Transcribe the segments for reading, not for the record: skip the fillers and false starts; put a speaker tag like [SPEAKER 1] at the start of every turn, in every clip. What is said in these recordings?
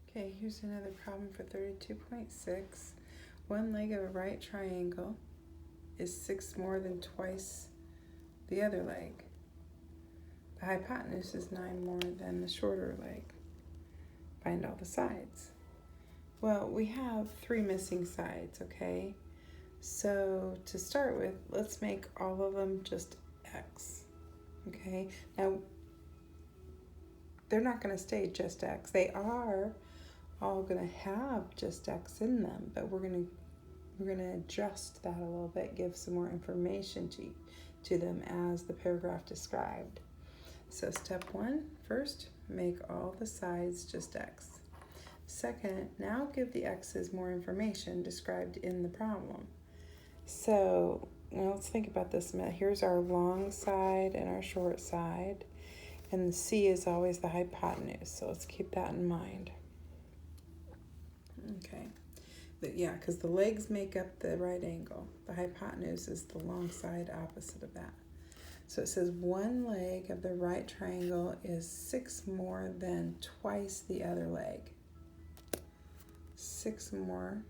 [SPEAKER 1] Okay, here's another problem for 32.6. One leg of a right triangle is 6 more than twice the other leg. The hypotenuse is 9 more than the shorter leg. Find all the sides. Well, we have 3 missing sides, okay? So to start with, let's make all of them just x, okay? Now, they're not going to stay just x. They are all going to have just x in them, but we're going to adjust that a little bit, give some more information to them as the paragraph described. So step 1, first, make all the sides just x. Second, now give the x's more information described in the problem. So now let's think about this a minute. Here's our long side and our short side, and the c is always the hypotenuse, so let's keep that in mind. Okay, but yeah, because the legs make up the right angle. The hypotenuse is the long side opposite of that. So it says one leg of the right triangle is 6 more than twice the other leg. 6 more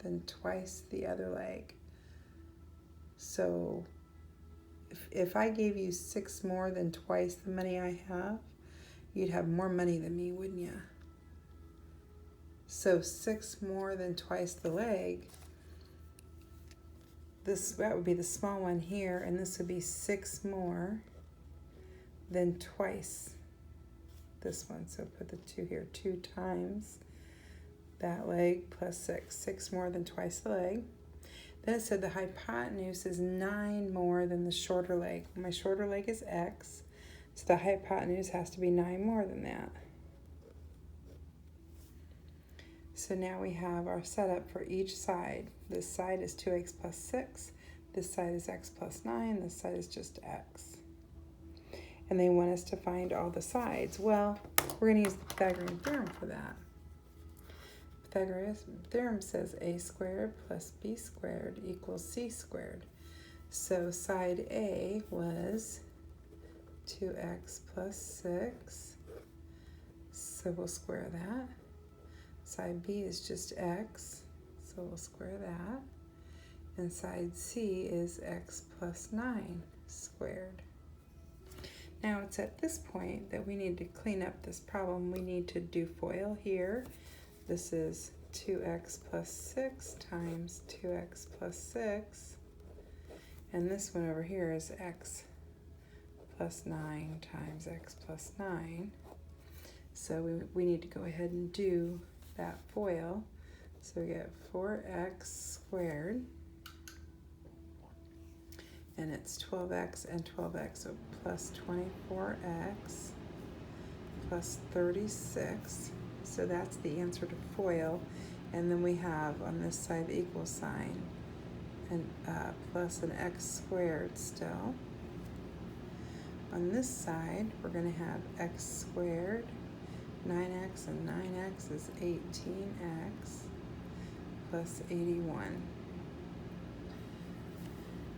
[SPEAKER 1] than twice the other leg. So if I gave you 6 more than twice the money I have, you'd have more money than me, wouldn't you? So 6 more than twice the leg, that would be the small one here, and this would be 6 more than twice this one. So put the 2 here, 2 times that leg plus 6, 6 more than twice the leg. Then it said the hypotenuse is 9 more than the shorter leg. My shorter leg is x, so the hypotenuse has to be 9 more than that. So now we have our setup for each side. This side is 2x plus 6. This side is x plus 9. This side is just x. And they want us to find all the sides. Well, we're going to use the Pythagorean theorem for that. Pythagorean theorem says a squared plus b squared equals c squared. So side A was 2x plus 6. So we'll square that. Side B is just x, so we'll square that. And side C is x plus 9 squared. Now it's at this point that we need to clean up this problem. We need to do FOIL here. This is 2x plus 6 times 2x plus 6. And this one over here is x plus 9 times x plus 9. So we need to go ahead and do that FOIL. So we get 4x squared, and it's 12x and 12x, so plus 24x plus 36. So that's the answer to FOIL. And then we have on this side the equal sign and plus an x squared still. On this side we're going to have x squared, 9x and 9x is 18x plus 81.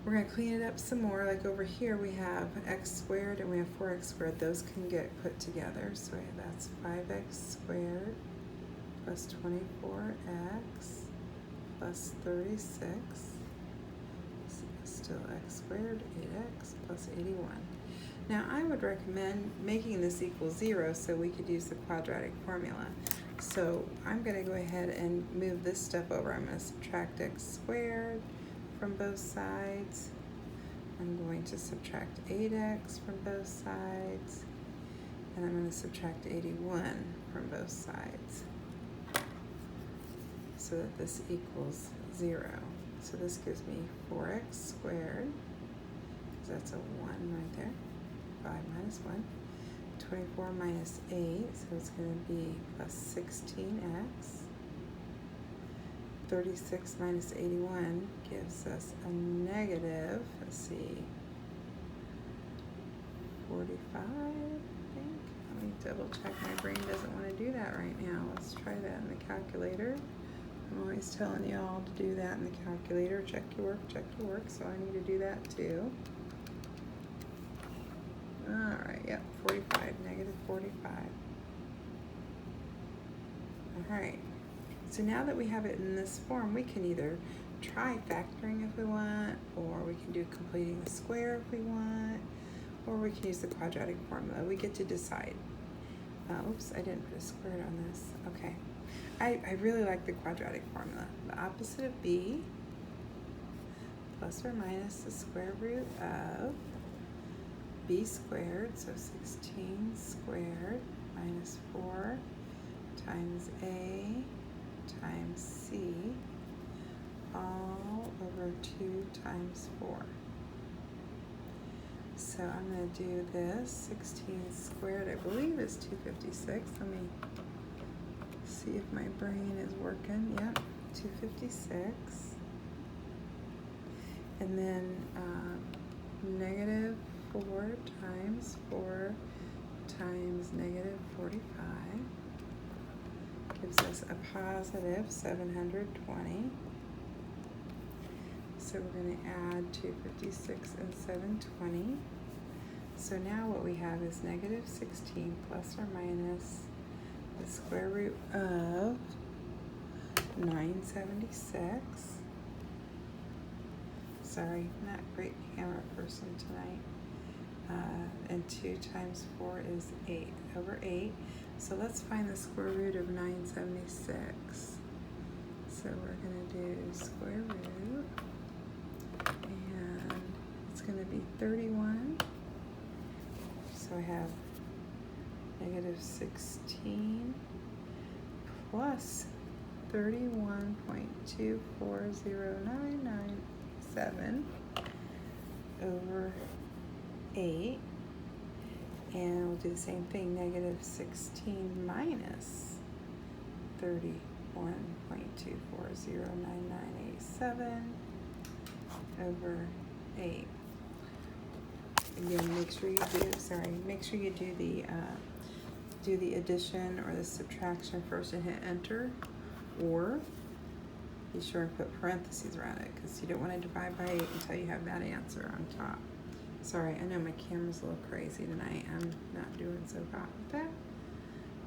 [SPEAKER 1] We're going to clean it up some more. Like over here we have x squared and we have 4x squared. Those can get put together. So that's 5x squared plus 24x plus 36. Still x squared, 8x plus 81. Now I would recommend making this equal 0 so we could use the quadratic formula. So I'm going to go ahead and move this stuff over. I'm going to subtract x squared from both sides. I'm going to subtract 8x from both sides. And I'm going to subtract 81 from both sides so that this equals 0. So this gives me 4x squared, because that's a 1 right there. 5 minus 1. 24 minus 8, so it's going to be plus 16x. 36 minus 81 gives us a negative, let's see, 45, I think. Let me double check. My brain doesn't want to do that right now. Let's try that in the calculator. I'm always telling you all to do that in the calculator. Check your work, so I need to do that too. Alright, yep, 45, negative 45. All right, so now that we have it in this form, we can either try factoring if we want, or we can do completing the square if we want, or we can use the quadratic formula. We get to decide. Oops, I didn't put a square root on this. Okay. I really like the quadratic formula. The opposite of b plus or minus the square root of b squared, so 16 squared minus 4 times a times c all over 2 times 4. So I'm going to do this. 16 squared, I believe, is 256. Let me see if my brain is working. Yep, 256. And then negative 4 times 4 times negative 45 gives us a positive 720. So we're going to add 256 and 720. So now what we have is negative 16 plus or minus the square root of 976. Sorry, not a great camera person tonight. And 2 times 4 is 8 over 8. So let's find the square root of 976. So we're going to do square root, and it's going to be 31. So I have negative 16 plus 31.240997 over 8. And we'll do the same thing, negative 16 minus 31.240997 over 8. Again, make sure you do the addition or the subtraction first and hit enter, or be sure and put parentheses around it because you don't want to divide by 8 until you have that answer on top. Sorry, I know my camera's a little crazy tonight. I'm not doing so hot with that.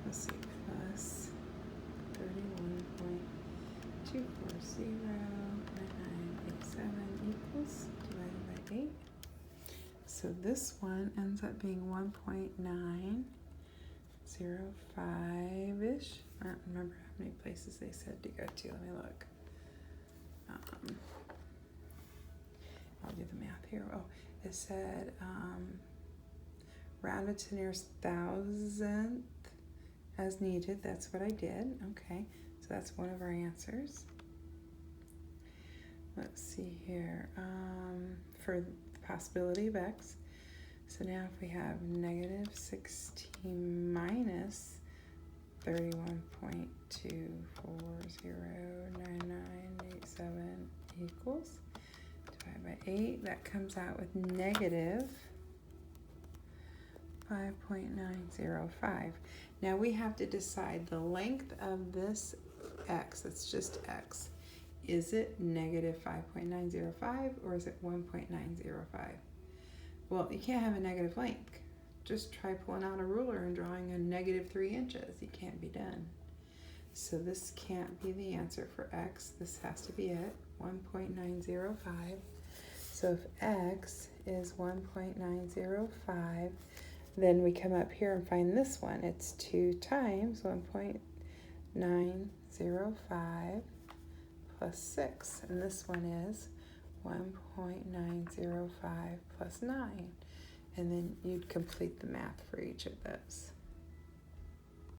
[SPEAKER 1] Let's see, plus 31.240997 equals divided by 8. So this one ends up being 1.905-ish. I don't remember how many places they said to go to. Let me look. I'll do the math here. Oh, it said rounded to nearest thousandth as needed. That's what I did. Okay, so that's one of our answers. Let's see here. For the possibility of x, so now if we have negative 16 minus 31.240997 equals divided by 8, that comes out with negative 5.905. Now we have to decide the length of this x, it's just x. Is it negative 5.905 or is it 1.905? Well, you can't have a negative length. Just try pulling out a ruler and drawing a negative 3 inches. It can't be done. So this can't be the answer for x. This has to be it, 1.905. So if x is 1.905, then we come up here and find this one. It's 2 times 1.905 plus 6. And this one is 1.905 plus 9. And then you'd complete the math for each of those.